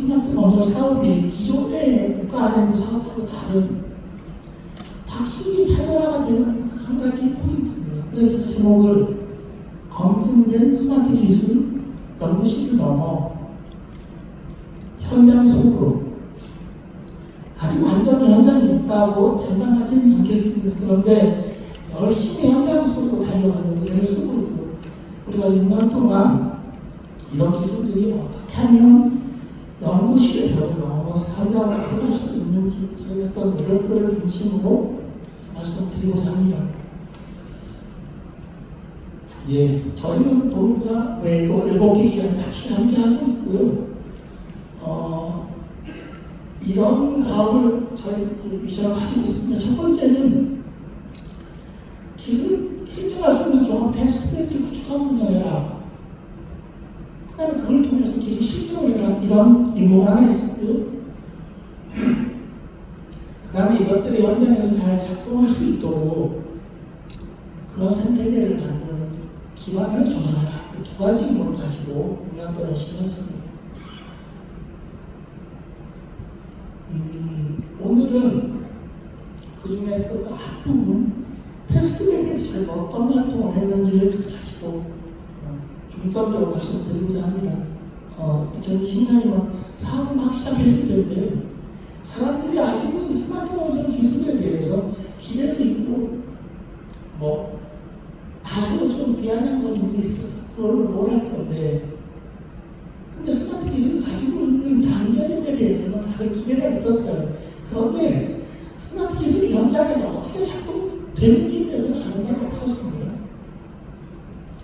스마트 건설 사업이 기존의 국가 R&D 사업하고 다른 확실히 차별화가 되는 한 가지 포인트입니다. 그래서 그 제목을 검증된 스마트 기술 연구실을 넘어 현장 속으로, 아직 완전히 현장에 있다고 장담하지는 않겠습니다. 그런데 열심히 현장 속으로 달려가려고 애를 쓰고 있고, 우리가 6년 동안 이런 기술들이 어떻게 하면 연구실의 벽을 넘어서 현장으로 들어갈 수 있는지 저희가 어떤 노력들을 중심으로 말씀드리고자 합니다. 예, 저희는 도로공사 외에도 7개 기관이 같이 함께하고 있고요. 이런 과업을 저희 미션을 가지고 있습니다. 첫 번째는 기술 실증할 수 있는 종합 테스트베드를 구축하고 운영해라. 그 다음에 그걸 통해서 기술 실증을 해라. 이런 임무가 하나 있었고요. 그 다음에 이것들이 현장에서 잘 작동할 수 있도록 그런 생태계를 만드는 기반을 조성해라. 두 가지 임무를 가지고 6년 동안 실었습니다. 오늘은 그 중에서도 그 앞부분 테스트베드에서 저희가 어떤 활동을 했는지를 가지고 중점적으로 말씀드리고자 합니다. 2020년이면 사업을 막 시작했을 때인데 사람들이 아직은 스마트 건설 기술에 대해서 기대도 있고 다소 좀 비아냥 것도 있어서 그걸로 뭘 할 건데, 근데 스마트 기술을 가지고 있는 장기적에 대해서는 다들 기대가 있었어요. 그런데 스마트 기술이 현장에서 어떻게 작동되는지에 대해서는 아는 바가 없었습니다.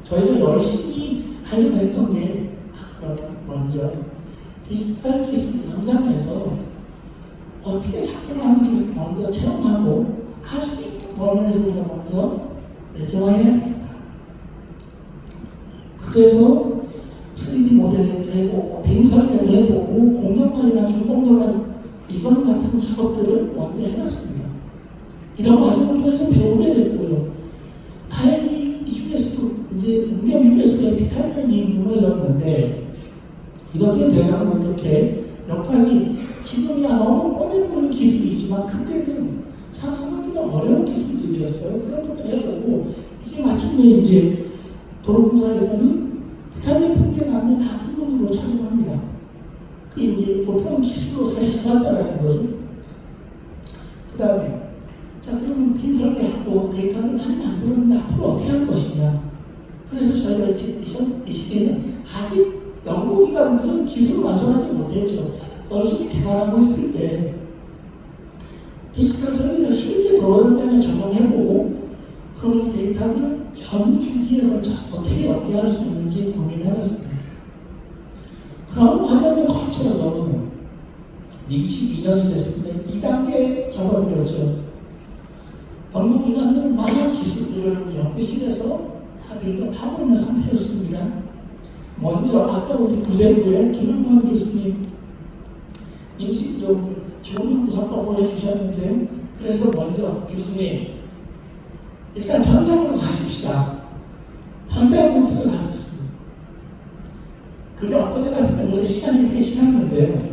저희가 열심히 하려고 했던 게 그러면 먼저 디지털 기술 현장에서 어떻게 작동하는지를 먼저 체험하고 할 수 있는 범위에서 우리가 먼저 내재화해야 되겠다. 그래서 3D 모델링도 해보고 빔 설계도 해보고 공정관리나 중공정관 이건 같은 작업들을 먼저 해봤습니다. 이런 과정을 통해서 배우게 됐고요. 다행히 이 중에서도 이제 문경 휴게소에 비탈면이 무너졌는데 이것들을 대상으로 이렇게 몇 가지 지금이야 너무 뻔해 보이는 기술이지만 그때는 상상하기가 어려운 기술들이었어요. 그런 것들 해보고 이제 마침내 이제 도로공사에서는 비탈면 붕괴 나면 다 등록으로 촬영합니다. 그게 이제 보통 기술로 잘 해봤다라는 거죠. 그 다음에 자 그러면 빔 설계하고 데이터를 많이 만들었는데 앞으로 어떻게 할 것이냐. 그래서 저희가 이 시기에는 아직 연구기관들은 기술을 완성하지 못했죠. 열심히 개발하고 있을 때 디지털 설계를 실제 도로 현장에 적용해보고 그럼 이 데이터를 전 주기에 걸쳐서 어떻게 연계할 수 있는지 고민해봤습니다. 그런 과정을 거쳐서 22년이 됐습니다. 2단계 접어들었죠. 연구기관들은 많은 기술들을 연구실에서 다 밀접하고 있는 상태였습니다. 먼저 아까 우리 구제부의 김영관 교수님 임시부적으로 좋은 연구성과를 해주셨는데, 그래서 먼저 교수님 일단 현장으로 가십시다. 현장으로 들어갔었습니다. 그게 엊그제 같은 때 벌써 시간이 이렇게 지났는데요.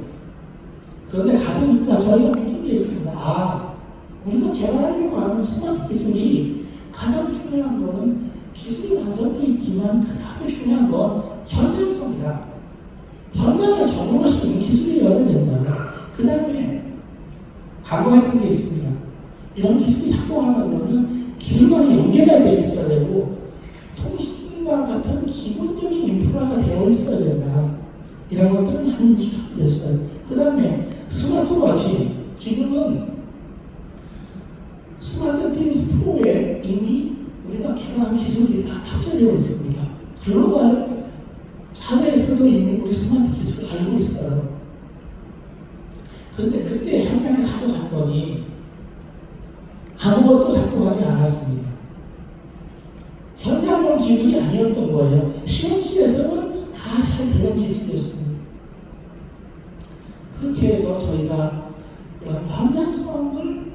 그런데 가보니까 저희가 느낀 게 있습니다. 우리가 개발하려고 하는 스마트 기술이 가장 중요한 거는 기술이 완성되어 있지만 그 다음에 중요한 건 현장성이다. 현장에 적용할 수 있는 기술이어야 된다. 그 다음에 강구했던 게 있습니다. 이런 기술이 작동하려면 그러면 기술관이 연계가 되어 있어야 되고 통신과 같은 기본적인 인프라가 되어 있어야 된다. 이런 것들은 많이 인식하게 됐어요. 그 다음에 스마트워치, 지금은 스마트 띵스 프로에 이미 우리가 개발한 기술들이 다 탑재되어 있습니다. 글로벌 사회에서도 이미 우리 스마트 기술을 알고 있어요. 그런데 그때 현장에 가져갔더니 아무것도 작동하지 않았습니다. 현장용 기술이 아니었던 거예요. 실험실에서는 다 잘 되는 기술이었습니다. 그렇게 해서 저희가 이런 현장성을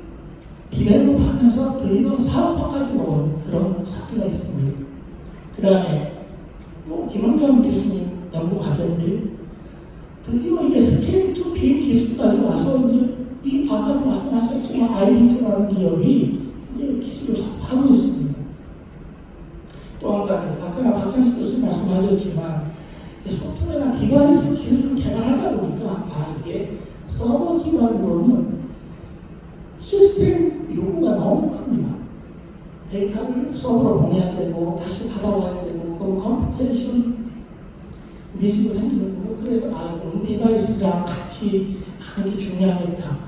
디벨롭하면서 드디어 사업화까지 먹은 그런 사례가 있습니다. 그 다음에 또 김원경 교수님 연구 과제들 드디어 이게 스케일 투 비행 기술까지 와서 이제 이 아까도 말씀하셨지만 아이디토라는 기업이 이제 기술을 접하고 있습니다. 또 한 가지, 아까 박찬식 교수님 말씀하셨지만 소프트웨어나 디바이스 기술을 개발하다 보니까 이게 서버 기반으로는 시스템 요구가 너무 큽니다. 데이터를 서버로 보내야 되고 다시 받아와야 되고 그럼 컴퓨테이션 니즈도 생기는 거고 그래서 디바이스랑 같이 하는 게 중요하겠다.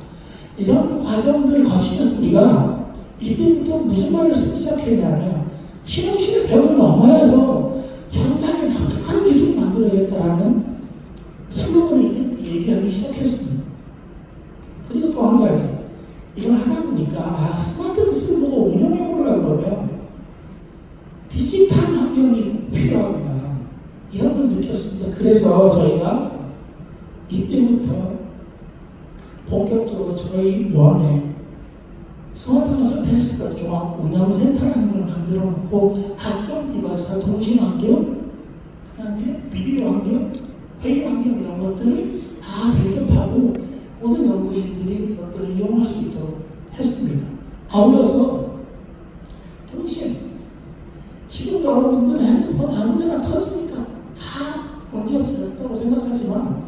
이런 과정들을 거치면서 우리가 이때부터 무슨 말을 쓰기 시작했냐면 실험실의 벽을 넘어야서 현장에 독특한 기술을 만들어야겠다라는 슬로건을 이때부터 얘기하기 시작했습니다. 그리고 또 한 가지, 이걸 하다 보니까 스마트 기술을 보고 운영해 보려고 그러면 디지털 환경이 필요하구나 이런 걸 느꼈습니다. 그래서 저희가 이때부터 본격적으로 저희 원에 스마트 기술 테스트 종합 운영센터라는 걸 만들어 놓고 각종 디바이스와 통신 환경, 그 다음에 비디오 환경, 회의 환경 이런 것들을 다 빌드업하고 모든 연구진들이 그것들을 이용할 수 있도록 했습니다. 아울러서 통신, 지금 여러분들은 핸드폰 아무데나 터지니까 다 문제없다고 생각하지만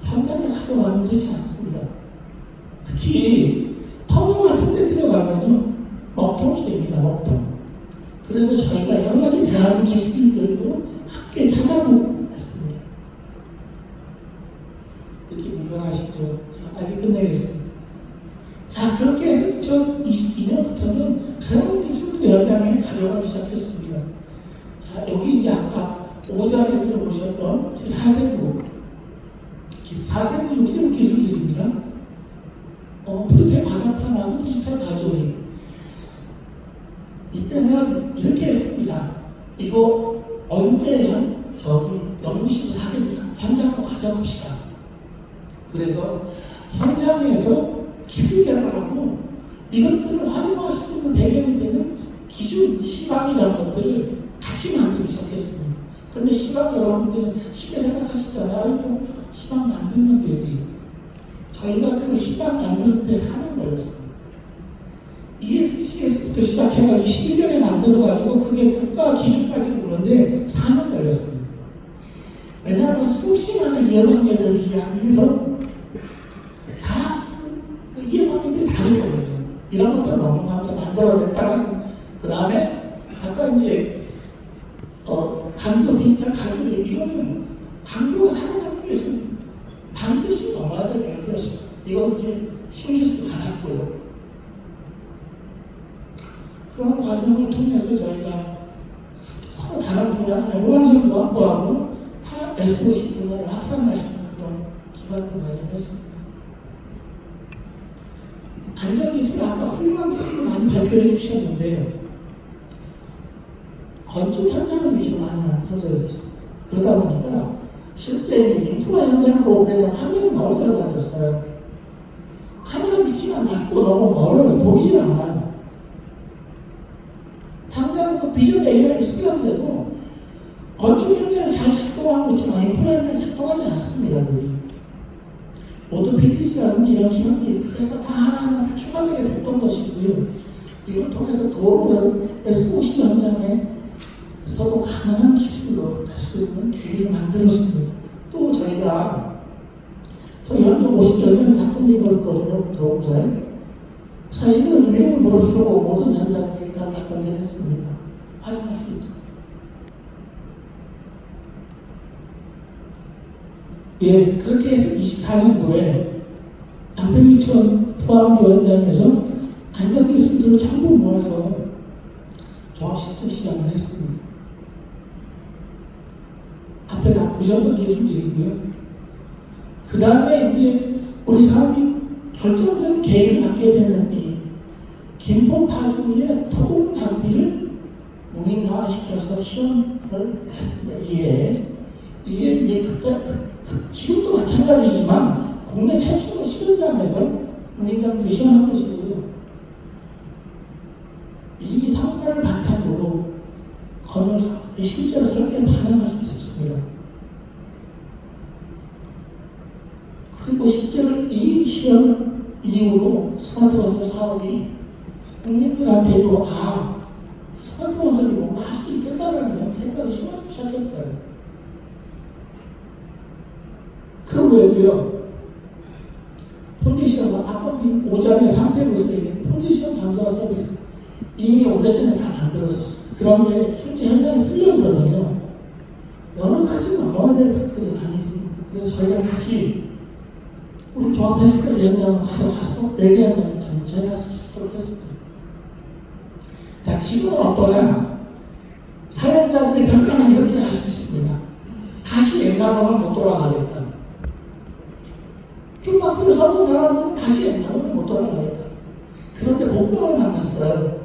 현장에 가져가면 그렇지 않습니다. 특히 터널 같은 데 들어가면요 먹통이 됩니다. 먹통. 그래서 저희가 여러 가지 대안 기술들도 함께 찾아보고 했습니다. 특히 불편하시죠? 제가 빨리 끝내겠습니다. 자, 그렇게 해서 2022년부터는 새로운 기술을 현장에 가져가기 시작했습니다. 자, 여기 이제 아까 오전에 들어보셨던 4세부, 4세부, 6세부 기술들입니다. 프리페 바닥판하고 디지털 가조리. 이때는 이렇게 했습니다. 이거 언제 연구실에서 하겠냐? 현장으로 가져봅시다. 그래서 현장에서 기술 개발하고 이것들을 활용할 수 있는 배경이 되는 기준, 시방이라는 것들을 같이 만들기 시작했습니다. 근데 시방 여러분들은 쉽게 생각하시잖아요. 시방 만들면 되지. 저희가 그 시방 만드는데 4년 걸렸습니다. ESGS부터 시작해서 21년에 만들어가지고 그게 국가 기준까지 오는데 4년 걸렸습니다. 왜냐하면 수십 만의 이해관계자들이 이야기해서 다 그 이해관계들이 다르거든요. 이런 것들 넘어가면서 만들어냈다는 그 다음에 아까 이제 강교 디지털 가족이 이거는 강교가 사는 학교에서 반드시 넘어야 될 얘기였어요. 이건 이제 신기술 받았고요. 그런 과정을 통해서 저희가 서로 다른 분야의 호황성도 확보하고 타 SOC 분야를 확산할 수 있는 그런 기반도 마련했습니다. 안전기술 아까 훌륭한 기술을 많이 발표해 주셨는데요. 건축 현장을 위주로 많이 만들어져 있었습니다. 그러다 보니까 실제 인프라 현장으로 오게 되면 화면이 너무 달라졌어요. 카메라 위치가 낮고 너무 멀어요. 보이질 않아요. 당장 그 비전 AI를 쓰려는데도 건축 현장에서 잘 작동하고 있지만 인프라 현장에 작동하지 않습니다. 모두 PTG라든지 이런 기능들이 그래서 다 하나하나 추가되게 됐던 것이고요. 이걸 통해서 도로 SOC 현장에서도 가능한 기술로 할 수 있는 계기를 만들었습니다. 또 저희가 현재 50연장에 작동되고 있거든요. 도로공사에. 사실은 위험을 무릅쓰고 모든 현장에 데이터를 다 공개했습니다. 활용할 수 있도록. 예, 그렇게 해서 24년도에 안평이천 포항교 현장에서 안전기술들을 전부 모아서 종합실증 시간을 했습니다. 앞에 다 보셨던 기술들이고요. 그 다음에 이제 우리 사업이 결정적인 계기를 갖게 되는 이 김포 파주의 토공 장비를 무인화시켜서 시험을 했습니다. 이게 이제 그때 지금도 마찬가지지만 국내 최초로 실현장에서 무인장비를 시험한 것이고요. 이 성과를 바탕으로 건설사업이 실제로 설계에 반영할 수 있었습니다. 실제로 이 시험 이후로 스마트 건설 사업이 국민들한테도 스마트 건설이 뭔가 할 수 있겠다라는 생각이 심어지기 시작했어요. 그 외에도요, 통지시험, 아까 오전에 상세부에서 얘기한 통지시험 잠수화 서비스 이미 오래전에 다 만들어졌어요. 그런데 실제 현장에 쓰려고 그러면요, 여러 가지 넘어야 될 것들이 많이 있습니다. 그래서 저희가 다시 우리 종합테스트 현장을 가서 4개 현장을 저희가 수습을 했습니다. 자, 지금은 어떠냐? 사용자들의 평가는 이렇게 할 수 있습니다. 다시 옛날로는 못 돌아가겠다. 큐박스를 써본 사람들은 다시 옛날로는 못 돌아가겠다. 그런데 복병을 만났어요.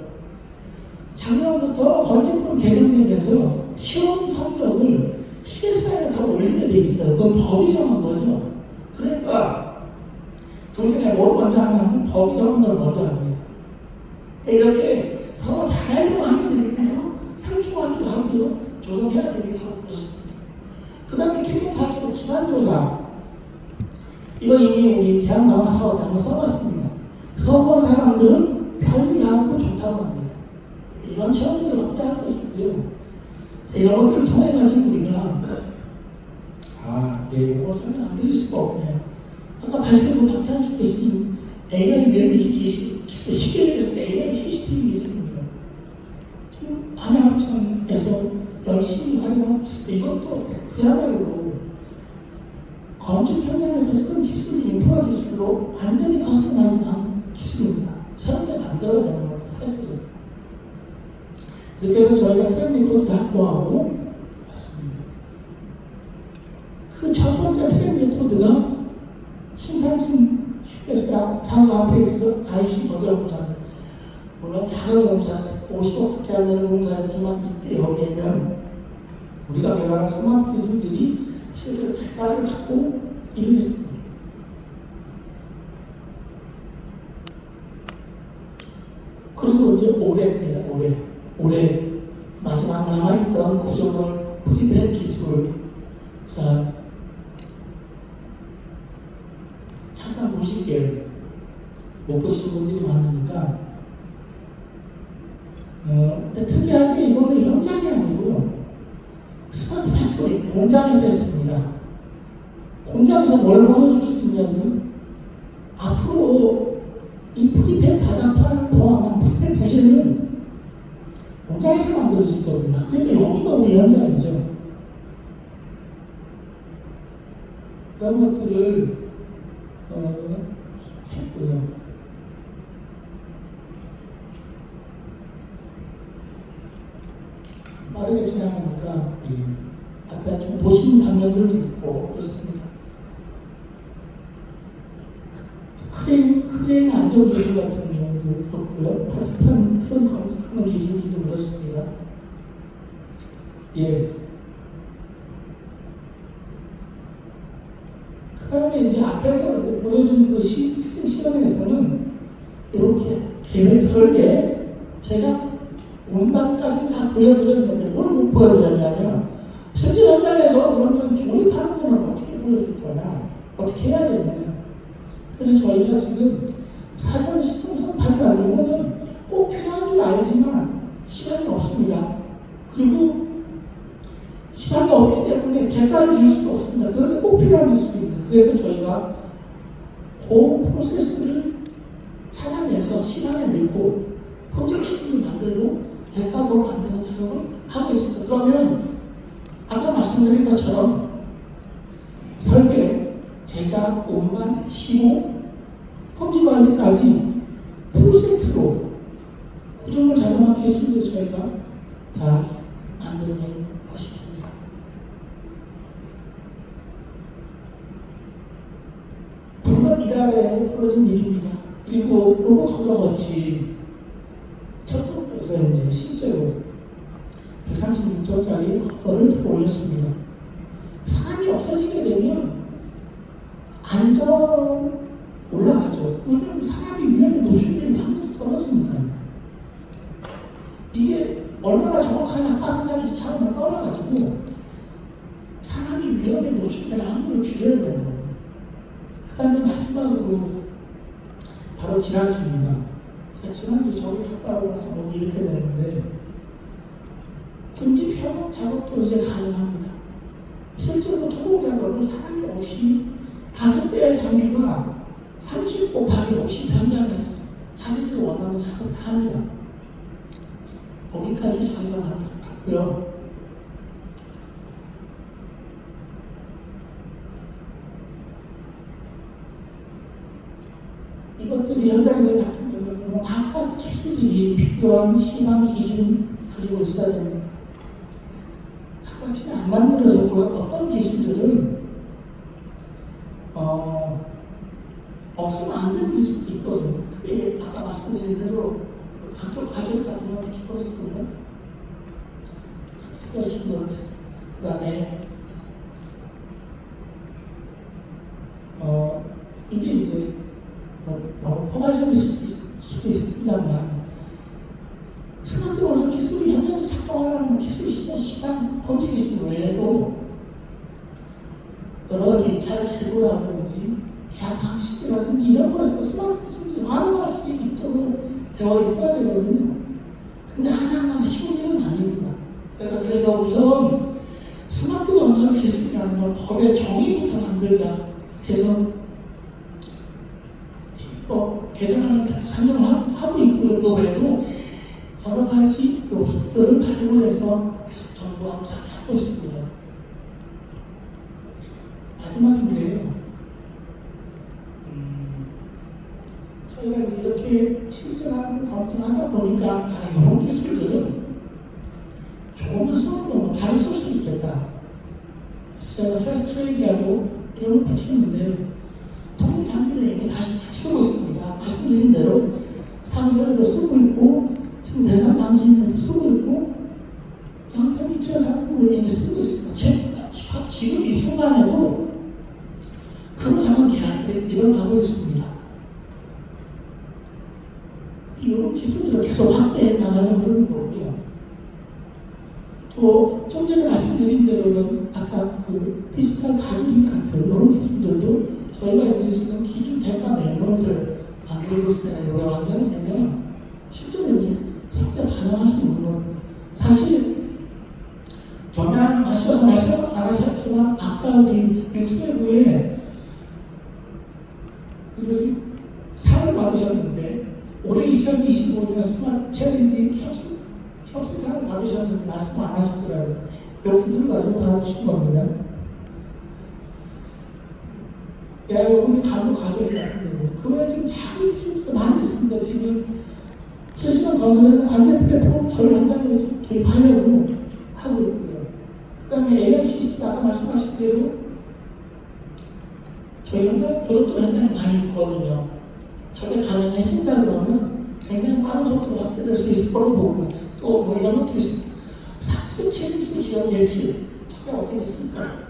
작년부터 건축법이 개정되면서 시험 성적을 시계사에 다 올리게 돼 있어요. 그건 법이 정한 거죠. 그러니까 둘 중에 뭘 먼저 하냐면 법이 정한 걸 먼저 합니다. 이렇게 서로 잘하려고 하는 일이잖아요. 상충하기도 하고요, 조정해야 되기도 하고 그렇습니다. 그 다음에 캠핑파트로 집안조사, 이거 이미 우리 대학 나와 사업에 한번 써봤습니다. 써본 사람들은 편리하고 좋다고 합니다. 이런 체험들을 확대할 것이고요. 이런 것들을 통해가지고 우리가 이거 설명 안 드릴 수가 없네요. 아까 발표한 박찬식 교수님 AI 위험인식 기술 시계에서 AI CCTV 기술입니다. 지금 함양천에서 열심히 활용하고 있습니다. 이것도 그야말로 건축 현장에서 쓰는 기술이 인프라 기술로 완전히 커스터마이즈한 기술입니다. 새롭게 만들어야 되는 겁니다. 사실은. 이렇게 해서 저희가 트레이닝 코드도 확보하고 왔습니다. 그 첫 번째 트레이닝 코드가 신탄진 휴게소 장소 앞에 있을 IC 건설 공사입니다. 물론 작은 공사, 50억밖에 안 되는 공사였지만 이때 여기에는 우리가 개발한 스마트 기술들이 실제로 대가를 받고 일을 했습니다. 그리고 이제 올해입니다. 올해 마지막 남아있던 구조물 프리팹 기술. 자, 잠깐 보실게요. 못 보신 분들이 많으니까. 근데 특이하게 이거는 현장이 아니고요, 스마트 팩토리 공장에서 했습니다. 공장에서 뭘 보여줄 수 있냐면, 앞으로 이 프리팹 바닥판을 포함한 프리팹 부재는 공장에서 만들어질 겁니다. 그러니까 여기가 우리 현장이죠. 그런 것들을 했고요. 빠르게 지나가니까 앞에 좀 보시는 장면들도 있고 그렇습니다. 크레인 안전 기술 같은 경우도 그렇고요. 바닥판 틀은 검색하는 기술도 그렇습니다. 그 다음에 이제 앞에서 보여준 그 실증 시험에서는 이렇게 계획 설계, 제작, 운반까지 다 보여드렸는데 뭘 못 보여드렸냐면, 실제 현장에서 그러면 조립하는 거는 어떻게 보여줄 거냐, 어떻게 해야 되냐. 그래서 저희가 지금 사전 식품성 판단, 이거는 꼭 필요한 줄 알지만 시간이 없습니다. 그리고 시간이 없기 때문에 대가를 줄 수가 없습니다. 그런데 꼭 필요한 기술입니다. 그래서 저희가 그 프로세스를 찾아내서 시간에 넣고 프로젝트를 만들고 대가도 만드는 작업을 하고 있습니다. 그러면 아까 말씀드린 것처럼 설계, 제작, 운반, 시공, 품질 관리까지 풀세트로 구조물 자동화 기술을 저희가 다 만들어낸 것입니다. 불과 이달에 벌어진 일입니다. 그리고 로봇컬러 거치 철도에서 이제 실제로 136톤짜리 컬러를 들어 올렸습니다. 사람이 없어지게 되면 안전 올라가죠. 왜냐하면 사람이 위험에 노출되면 확률이 떨어집니다. 이게 얼마나 정확하냐 빠르냐 이 차원을 떠나가지고 사람이 위험에 노출되는 확률을 줄여야 되는 겁니다. 그 다음에 마지막으로 바로 지난주입니다. 제가 지난주 저기 갔다 오고 나서 뭐 이렇게 되는데 군지 평형 작업도 이제 가능합니다. 실제로 토목 작업을 사람이 없이 5대의 장비가 30 곱하기 50 현장에서 자기들이 원하는 작업 다 합니다. 거기까지 저희가 만들어놨고요. 이것들이 현장에서 작품되면 각각 기술들이 필요한 심한 기준 가지고 있어야 됩니다. 하루아침에 안 만들어졌고요. 어떤 기술들은 없으면 안 되는 기술도 있거든요. 그게 아까 말씀드린 대로 학교 가족 같은 거 특히 그렇습니다. 그래서 열심히 노력했습니다. 그 다음에 이게 이제 너무 포괄적일 수도 있습니다만 스마트폰 기술이 현장에서 작동하려면 기술이 시간, 본질 기술 외에도 여러 가지 입찰 제도라든지 계약 방식이라든지 이런 것에서 스마트 기술이 활용할 수 있도록 되어 있어야 되거든요. 근데 하나하나가 쉬운 일은 아닙니다. 제가 그래서 우선 스마트 원전 기술이라는 걸 법의 정의부터 만들자 해서 개정안을 상정을 하고 있고요. 그 외에도 여러 가지 요소들을 발굴해서 계속 정부하고 상의하고 있습니다. 마지막인데요. 저희가 이렇게 실증하고 검증하다 보니까 이런 기술들은 조금만 써도 바로 쓸 수 있겠다. 그래서 제가 패스트 트랙이라고 이름을 붙였는데 통일 장비를 이미 사실 쓰고 있습니다. 말씀드린 대로 사무소에도 쓰고 있고 지금 대상 당신에도 쓰고 있고 양평이차 장비에 이미 쓰고 있습니다. 지금 이 순간에도 근로자원 계약이 일어나고 있습니다. 이런 기술들을 계속 확대해 나가려고 그러는 거고요. 또 좀 전에 말씀드린 대로는 아까 그 디지털 가죽 같은 이런 기술들도 저희가 이제 지금 기준 대가 매뉴얼들 만들고 있으니까 이게 완성이 되면 실제로 이제 성에 반영할 수 있는 겁니다. 사실 경향하셔서 말씀 안 하셨지만 아까 우리 육세부에 이것을 상을 받으셨는데 올해 2025년 스마트 챌린지 혁신상을 받으셨는데 말씀 안 하셨더라고요. 이 기술을 가지고 받으신 겁니다. 여러분이 감독 가져야 같은데 그 외에 지금 작은 기술도 많이 있습니다. 지금 실시간 건설에는 관제 플랫폼 저희 현장에 지금 도입하려고 하고 있고요. 그 다음에 AI 시스템 아까 말씀하신 대로 저희 현장 고속도로 현장에 많이 있거든요. 저게 가능해진다 그러면 굉장히 빠른 속도로 확대될 수 있을 거로 보고 또 뭐 이런 것도 있습니다. 상습 침수 지역 예측 저게 어떻게 있습니까?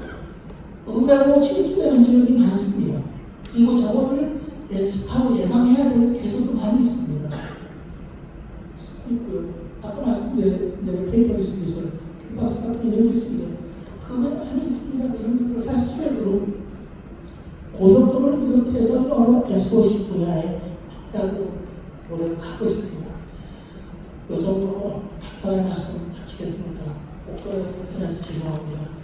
의외로 침수되는 지역이 많습니다. 그리고 저거를 예측하고 예방해야 되는 개선도 많이 있습니다. 있고요. 아까 말씀드린 페이퍼리스 기술, 큐박스 같은 이런 기술이죠. 그 외에 많이 있습니다. 이런 것들 패스트트랙으로 고속도로를 비롯해서 여러 SOC 분야에 확대하도록 노력하고 있습니다. 이 정도로 간단한 말씀 마치겠습니다. 목소리가 불편해서 죄송합니다.